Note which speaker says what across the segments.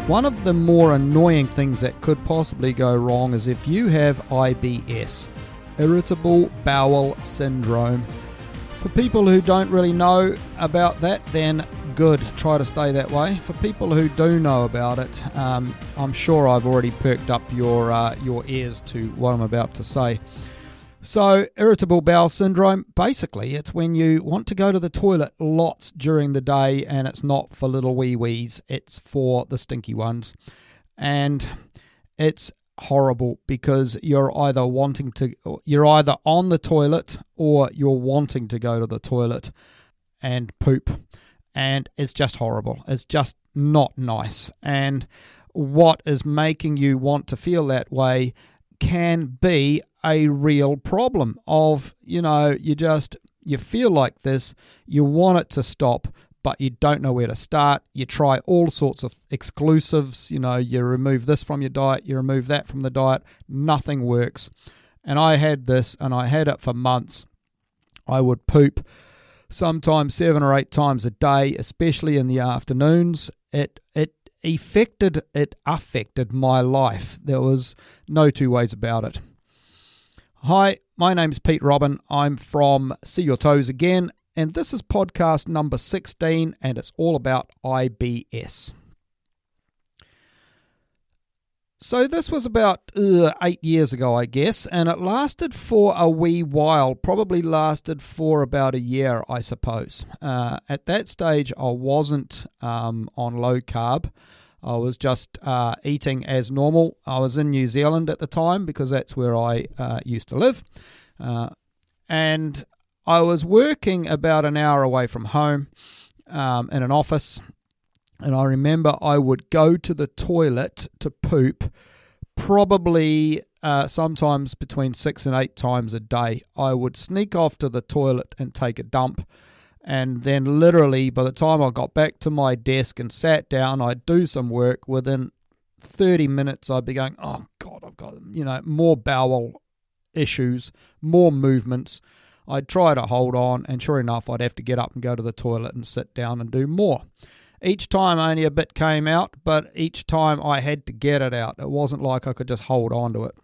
Speaker 1: One of the more annoying things that could possibly go wrong is if you have IBS, Irritable Bowel Syndrome. For people who don't really know about that, then good, try to stay that way. For people who do know about it, I'm sure I've already perked up your ears to what I'm about to say. So, Irritable Bowel Syndrome, basically, it's when you want to go to the toilet lots during the day, and it's not for little wee-wees, it's for the stinky ones. And it's horrible because you're either on the toilet or you're wanting to go to the toilet and poop. And it's just horrible. It's just not nice. And what is making you want to feel that way can be a real problem of, you feel like this, you want it to stop, but you don't know where to start. You try all sorts of exclusives, you remove this from your diet, you remove that from the diet, nothing works. And I had this, and I had it for months. I would poop sometimes 7 or 8 times a day, especially in the afternoons. It affected my life. There was no two ways about it. Hi, my name's Pete Robin. I'm from See Your Toes Again, and this is podcast number 16, and it's all about IBS. So this was about 8 years ago, I guess, and it lasted for a wee while, probably lasted for about a year, I suppose. At that stage, I wasn't on low carb. I was just eating as normal. I was in New Zealand at the time because that's where I used to live. And I was working about an hour away from home in an office. And I remember I would go to the toilet to poop probably sometimes between 6 and 8 times a day. I would sneak off to the toilet and take a dump. And then literally by the time I got back to my desk and sat down, I'd do some work. Within 30 minutes, I'd be going, oh, God, I've got, more bowel issues, more movements. I'd try to hold on, and sure enough, I'd have to get up and go to the toilet and sit down and do more. Each time only a bit came out, but each time I had to get it out. It wasn't like I could just hold on to it.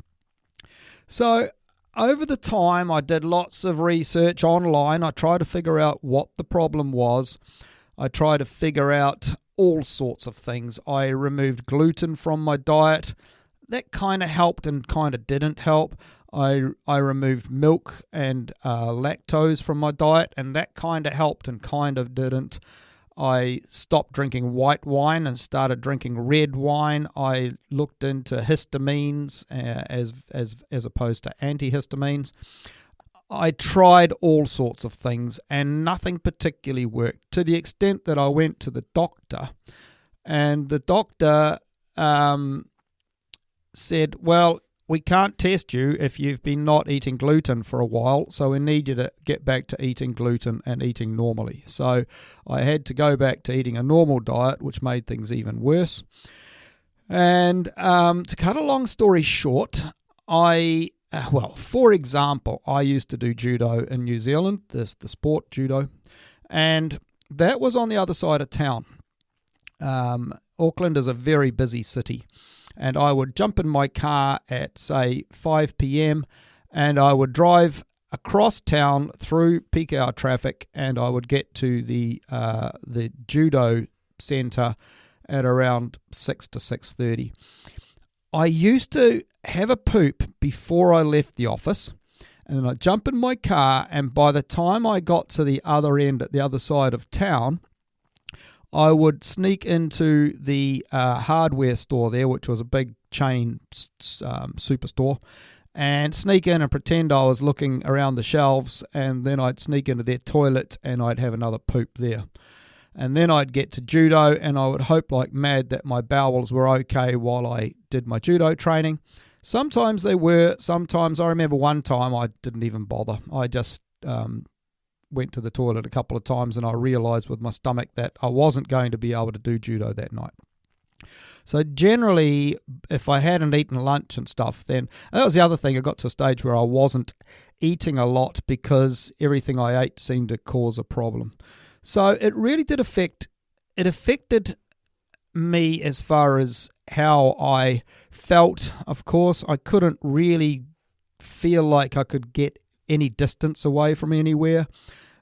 Speaker 1: So over the time, I did lots of research online. I tried to figure out what the problem was. I tried to figure out all sorts of things. I removed gluten from my diet. That kind of helped and kind of didn't help. I removed milk and lactose from my diet, and that kind of helped and kind of didn't. I stopped drinking white wine and started drinking red wine. I looked into histamines as opposed to antihistamines. I tried all sorts of things and nothing particularly worked, to the extent that I went to the doctor, and the doctor said, well, we can't test you if you've been not eating gluten for a while, so we need you to get back to eating gluten and eating normally. So I had to go back to eating a normal diet, which made things even worse. And to cut a long story short, for example, I used to do judo in New Zealand, the sport judo, and that was on the other side of town. Auckland is a very busy city. And I would jump in my car at, say, 5 p.m. and I would drive across town through peak hour traffic, and I would get to the judo centre at around 6 to 6:30. I used to have a poop before I left the office, and then I'd jump in my car, and by the time I got to the other end, at the other side of town, I would sneak into the hardware store there, which was a big chain superstore, and sneak in and pretend I was looking around the shelves, and then I'd sneak into their toilet and I'd have another poop there. And then I'd get to judo, and I would hope like mad that my bowels were okay while I did my judo training. Sometimes they were, sometimes I remember one time I didn't even bother. I just went to the toilet a couple of times, and I realised with my stomach that I wasn't going to be able to do judo that night. So generally, if I hadn't eaten lunch and stuff, then and that was the other thing. I got to a stage where I wasn't eating a lot because everything I ate seemed to cause a problem. So it really did affect. It affected me as far as how I felt. Of course, I couldn't really feel like I could get any distance away from anywhere.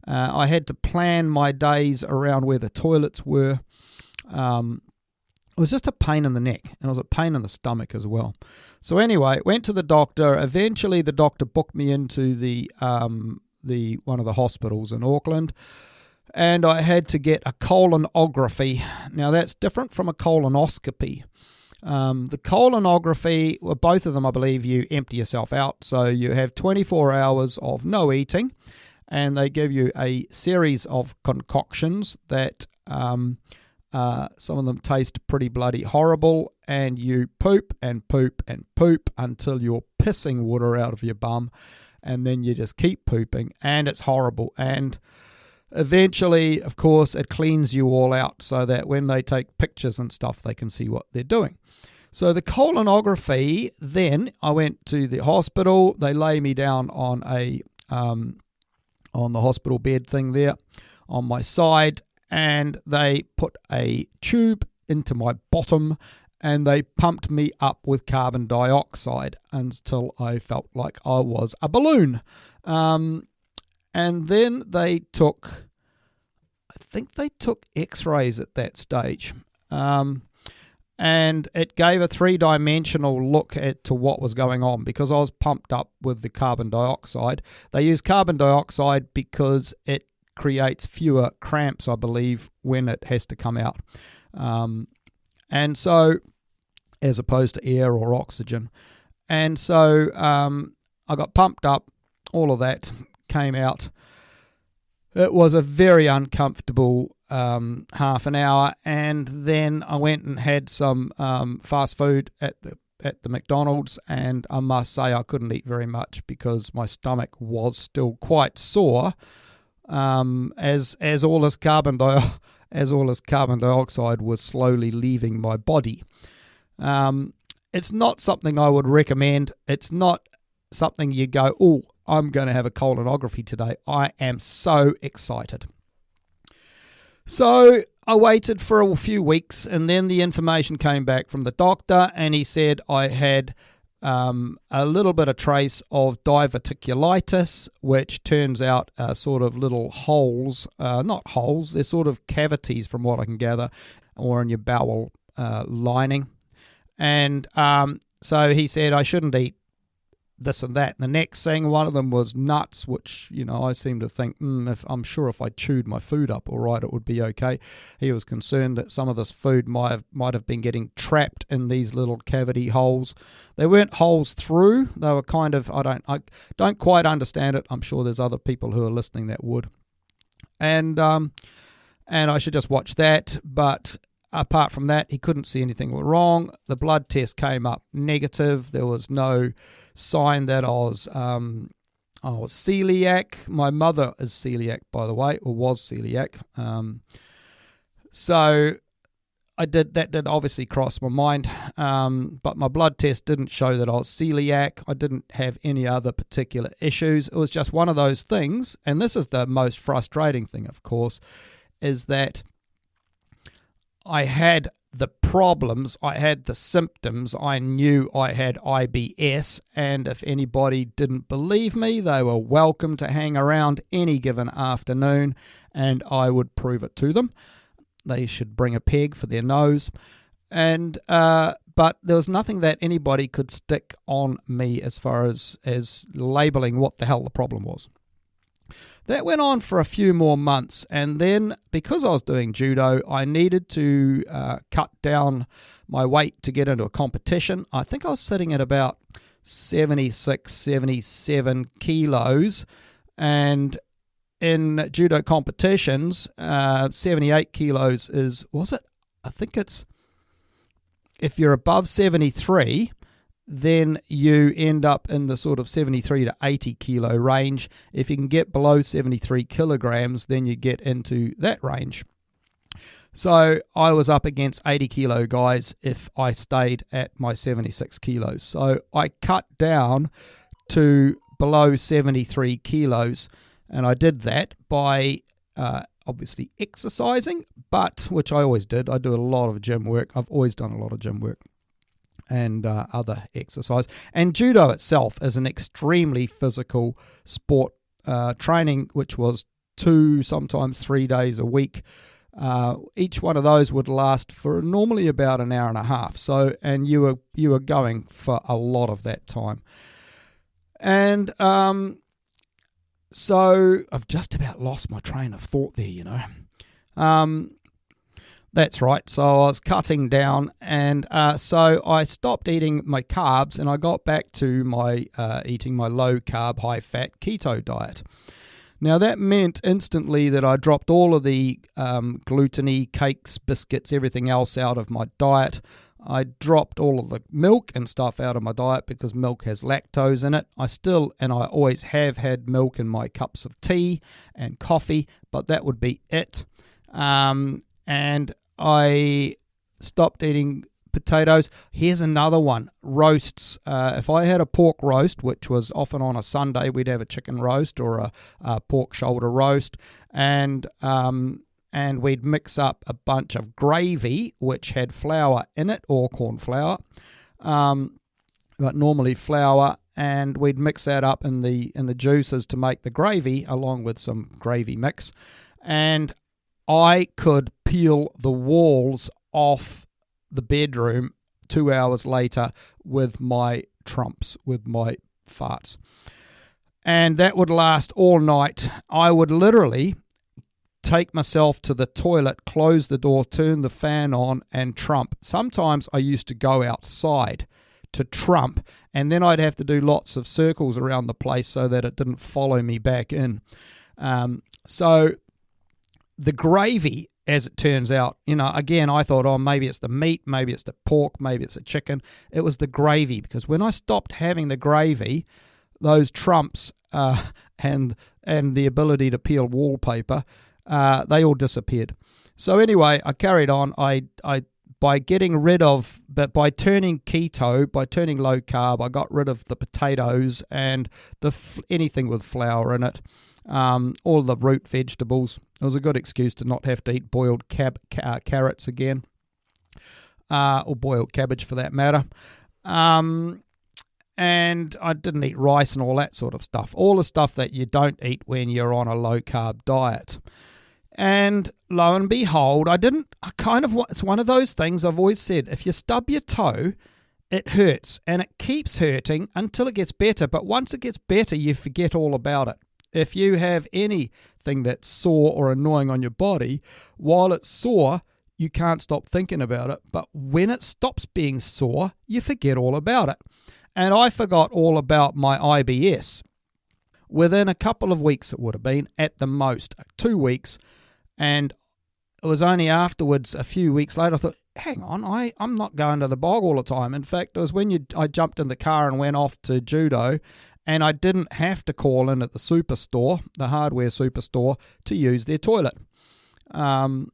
Speaker 1: I had to plan my days around where the toilets were. It was just a pain in the neck, and it was a pain in the stomach as well. So anyway, went to the doctor. Eventually, the doctor booked me into the one of the hospitals in Auckland, and I had to get a colonography. Now, that's different from a colonoscopy. The colonography, well, both of them, I believe, you empty yourself out. So you have 24 hours of no eating, and they give you a series of concoctions that some of them taste pretty bloody horrible, and you poop and poop and poop until you're pissing water out of your bum, and then you just keep pooping, and it's horrible. And eventually, of course, it cleans you all out so that when they take pictures and stuff, they can see what they're doing. So the colonography, then I went to the hospital. They lay me down on the hospital bed thing there on my side, and they put a tube into my bottom, and they pumped me up with carbon dioxide until I felt like I was a balloon. And then they took, I think they took x-rays at that stage. And it gave a three-dimensional look to what was going on because I was pumped up with the carbon dioxide. They use carbon dioxide because it creates fewer cramps, I believe, when it has to come out. And so, as opposed to air or oxygen. And so I got pumped up, all of that came out. It was a very uncomfortable half an hour, and then I went and had some fast food at the McDonald's, and I must say I couldn't eat very much because my stomach was still quite sore, as all this carbon dioxide was slowly leaving my body. It's not something I would recommend. It's not something you go, oh, I'm going to have a colonography today. I am so excited. So I waited for a few weeks, and then the information came back from the doctor, and he said I had a little bit of trace of diverticulitis, which turns out are sort of little holes, not holes, they're sort of cavities from what I can gather, or in your bowel lining. And so he said I shouldn't eat this and that. And the next thing, one of them was nuts, which, you know, I seem to think, I'm sure if I chewed my food up all right, it would be okay. He was concerned that some of this food might have been getting trapped in these little cavity holes. They weren't holes through. They were kind of, I don't quite understand it. I'm sure there's other people who are listening that would. And I should just watch that. But apart from that, he couldn't see anything wrong. The blood test came up negative. There was no sign that I was celiac. My mother is celiac, by the way, or was celiac. So that did obviously cross my mind. But my blood test didn't show that I was celiac. I didn't have any other particular issues. It was just one of those things. And this is the most frustrating thing, of course, is that I had the problems, I had the symptoms, I knew I had IBS, and if anybody didn't believe me, they were welcome to hang around any given afternoon, and I would prove it to them. They should bring a peg for their nose, and but there was nothing that anybody could stick on me as far as labelling what the hell the problem was. That went on for a few more months, and then because I was doing judo, I needed to cut down my weight to get into a competition. I think I was sitting at about 76, 77 kilos, and in judo competitions, 78 kilos is, was it? I think it's, if you're above 73, then you end up in the sort of 73 to 80 kilo range. If you can get below 73 kilograms, then you get into that range. So I was up against 80 kilo guys if I stayed at my 76 kilos. So I cut down to below 73 kilos, and I did that by obviously exercising, but which I always did. I do a lot of gym work. I've always done a lot of gym work and other exercise. And judo itself is an extremely physical sport, training which was 2, sometimes 3 days a week. Each one of those would last for normally about an hour and a half. So, and you were going for a lot of that time. And so I've just about lost my train of thought there, That's right. So I was cutting down, and so I stopped eating my carbs, and I got back to my eating my low-carb, high-fat keto diet. Now, that meant instantly that I dropped all of the gluten-y cakes, biscuits, everything else out of my diet. I dropped all of the milk and stuff out of my diet because milk has lactose in it. I always have had milk in my cups of tea and coffee, but that would be it. And I stopped eating potatoes. Here's another one, roasts. If I had a pork roast, which was often on a Sunday, we'd have a chicken roast or a pork shoulder roast, and we'd mix up a bunch of gravy, which had flour in it, or corn flour, but normally flour, and we'd mix that up in the juices to make the gravy, along with some gravy mix, and I could peel the walls off the bedroom 2 hours later with my trumps, with my farts. And that would last all night. I would literally take myself to the toilet, close the door, turn the fan on, and trump. Sometimes I used to go outside to trump, and then I'd have to do lots of circles around the place so that it didn't follow me back in. So the gravy, as it turns out, again, I thought, maybe it's the meat, maybe it's the pork, maybe it's the chicken. It was the gravy, because when I stopped having the gravy, those trumps and the ability to peel wallpaper, they all disappeared. So anyway, I carried on. By turning keto, by turning low carb, I got rid of the potatoes and anything with flour in it. All the root vegetables. It was a good excuse to not have to eat boiled carrots again, or boiled cabbage for that matter. And I didn't eat rice and all that sort of stuff. All the stuff that you don't eat when you're on a low-carb diet. And lo and behold, it's one of those things I've always said, if you stub your toe, it hurts, and it keeps hurting until it gets better. But once it gets better, you forget all about it. If you have anything that's sore or annoying on your body, while it's sore, you can't stop thinking about it. But when it stops being sore, you forget all about it. And I forgot all about my IBS. Within a couple of weeks, it would have been, at the most, 2 weeks. And it was only afterwards, a few weeks later, I thought, hang on, I'm not going to the bog all the time. In fact, it was when I jumped in the car and went off to judo, and I didn't have to call in at the superstore, the hardware superstore, to use their toilet. That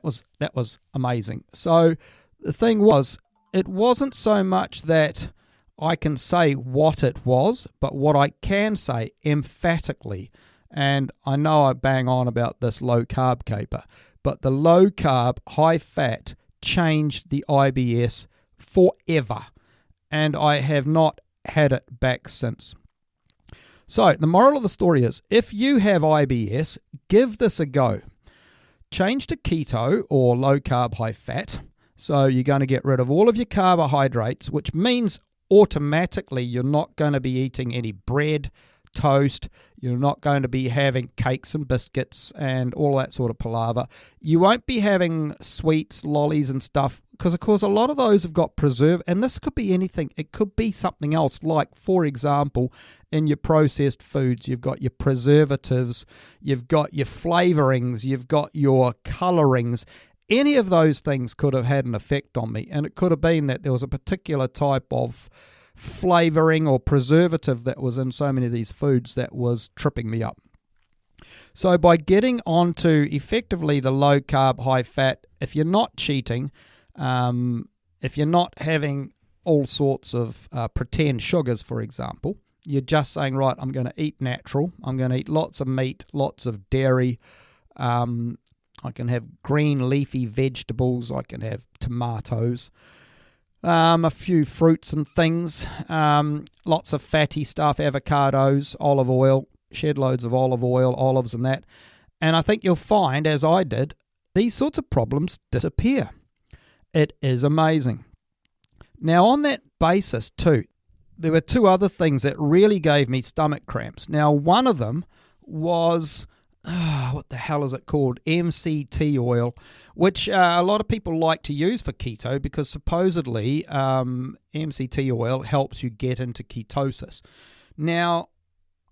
Speaker 1: was amazing. So the thing was, it wasn't so much that I can say what it was, but what I can say emphatically, and I know I bang on about this low-carb caper, but the low-carb, high-fat changed the IBS forever, and I have not had it back since. So the moral of the story is, if you have IBS, give this a go. Change to keto or low carb, high fat. So you're going to get rid of all of your carbohydrates, which means automatically you're not going to be eating any bread, toast. You're not going to be having cakes and biscuits and all that sort of palaver. You won't be having sweets, lollies and stuff, because of course a lot of those have got and this could be anything. It could be something else, like, for example, in your processed foods, you've got your preservatives, you've got your flavorings, you've got your colorings. Any of those things could have had an effect on me, and it could have been that there was a particular type of flavoring or preservative that was in so many of these foods that was tripping me up. So by getting onto effectively the low carb, high fat, if you're not cheating, if you're not having all sorts of pretend sugars, for example, you're just saying, right, I'm going to eat natural, I'm going to eat lots of meat, lots of dairy, I can have green leafy vegetables. I can have tomatoes, a few fruits and things, lots of fatty stuff, avocados, olive oil, shed loads of olive oil, olives and that. And I think you'll find, as I did, these sorts of problems disappear. It is amazing. Now, on that basis too, there were two other things that really gave me stomach cramps. Now, one of them was, what the hell is it called? MCT oil, which a lot of people like to use for keto because supposedly MCT oil helps you get into ketosis. Now,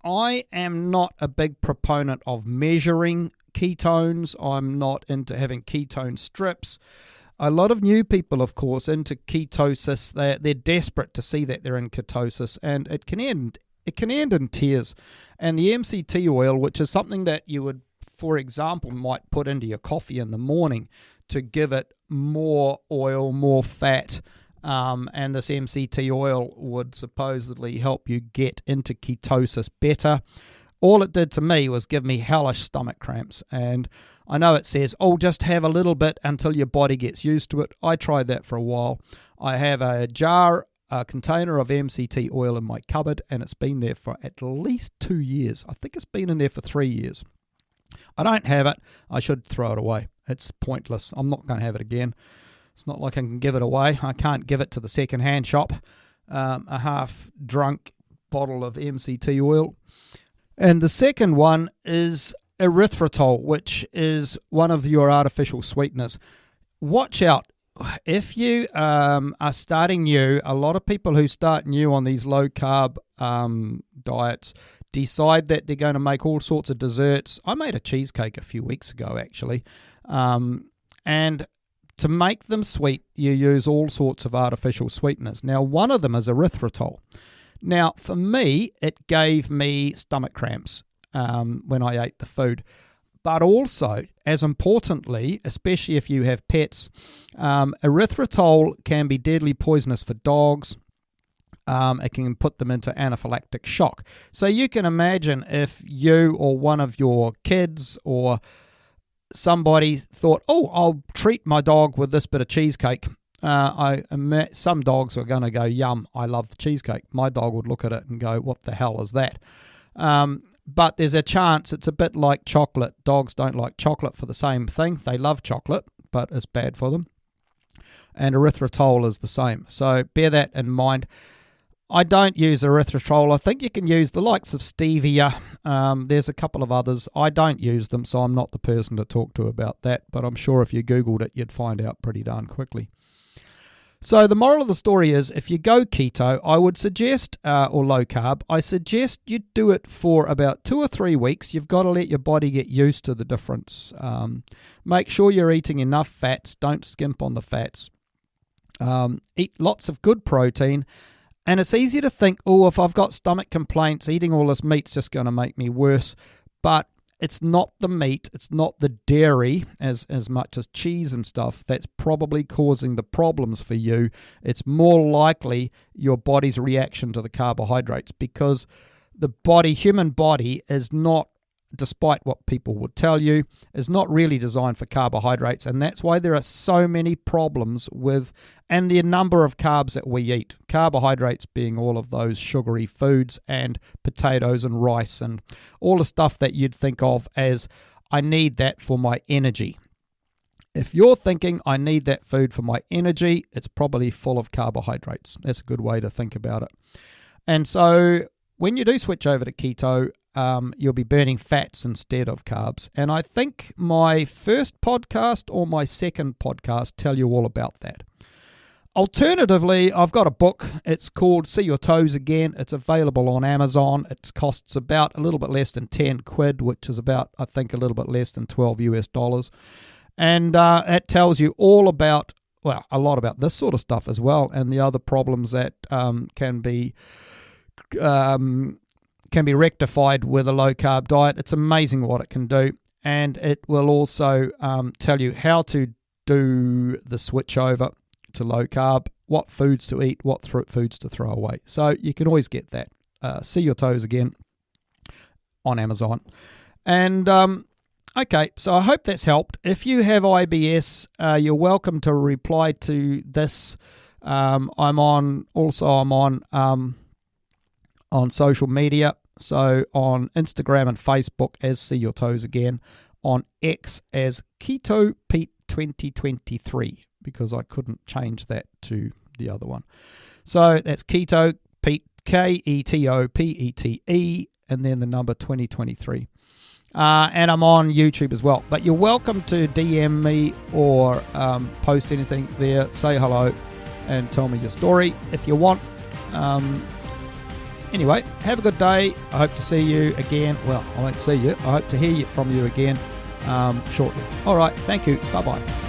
Speaker 1: I am not a big proponent of measuring ketones. I'm not into having ketone strips. A lot of new people, of course, into ketosis, they're desperate to see that they're in ketosis, and it can end in tears. And the MCT oil, which is something that you would, for example, might put into your coffee in the morning to give it more oil, more fat, and this MCT oil would supposedly help you get into ketosis better. All it did to me was give me hellish stomach cramps, and I know it says, just have a little bit until your body gets used to it. I tried that for a while. I have a container of MCT oil in my cupboard, and it's been there for at least 2 years. I think it's been in there for 3 years. I don't have it. I should throw it away. It's pointless. I'm not going to have it again. It's not like I can give it away. I can't give it to the second-hand shop. A half-drunk bottle of MCT oil. And the second one is erythritol, which is one of your artificial sweeteners. Watch out. If you are starting new, a lot of people who start new on these low-carb diets decide that they're going to make all sorts of desserts. I made a cheesecake a few weeks ago, actually. And to make them sweet, you use all sorts of artificial sweeteners. Now, one of them is erythritol. Now, for me, it gave me stomach cramps when I ate the food. But also, as importantly, especially if you have pets, erythritol can be deadly poisonous for dogs. It can put them into anaphylactic shock. So you can imagine if you or one of your kids or somebody thought, I'll treat my dog with this bit of cheesecake. Some dogs are going to go, yum, I love cheesecake. My dog would look at it and go, what the hell is that? But there's a chance it's a bit like chocolate. Dogs don't like chocolate for the same thing. They love chocolate, but it's bad for them. And erythritol is the same. So bear that in mind. I don't use erythritol. I think you can use the likes of stevia. There's a couple of others. I don't use them, so I'm not the person to talk to about that. But I'm sure if you Googled it, you'd find out pretty darn quickly. So the moral of the story is, if you go keto, I would suggest, or low carb, I suggest you do it for about 2 or 3 weeks. You've got to let your body get used to the difference. Make sure you're eating enough fats. Don't skimp on the fats. Eat lots of good protein. And it's easy to think, if I've got stomach complaints, eating all this meat's just going to make me worse. But it's not the meat, it's not the dairy as much as cheese and stuff that's probably causing the problems for you. It's more likely your body's reaction to the carbohydrates, because the human body is not, despite what people would tell you, is not really designed for carbohydrates, and that's why there are so many problems with, and the number of carbs that we eat. Carbohydrates being all of those sugary foods and potatoes and rice and all the stuff that you'd think of as, I need that for my energy. If you're thinking, I need that food for my energy, it's probably full of carbohydrates. That's a good way to think about it. And so when you do switch over to keto, you'll be burning fats instead of carbs. And I think my first podcast or my second podcast tell you all about that. Alternatively, I've got a book. It's called See Your Toes Again. It's available on Amazon. It costs about a little bit less than 10 quid, which is about, I think, a little bit less than $12 US. And it tells you all about, a lot about this sort of stuff as well, and the other problems that can be rectified with a low-carb diet. It's amazing what it can do. And it will also tell you how to do the switch over to low-carb, what foods to eat, what foods to throw away. So you can always get that. See Your Toes Again on Amazon. And Okay, so I hope that's helped. If you have IBS, you're welcome to reply to this. I'm on social media, so on Instagram and Facebook as See Your Toes Again, on X as Keto Pete 2023, because I couldn't change that to the other one. So that's Keto Pete, KETOPETE, and then the number 2023. And I'm on YouTube as well. But you're welcome to DM me or post anything there. Say hello and tell me your story if you want. Anyway, have a good day. I hope to see you again. Well, I won't see you. I hope to hear from you again shortly. All right. Thank you. Bye-bye.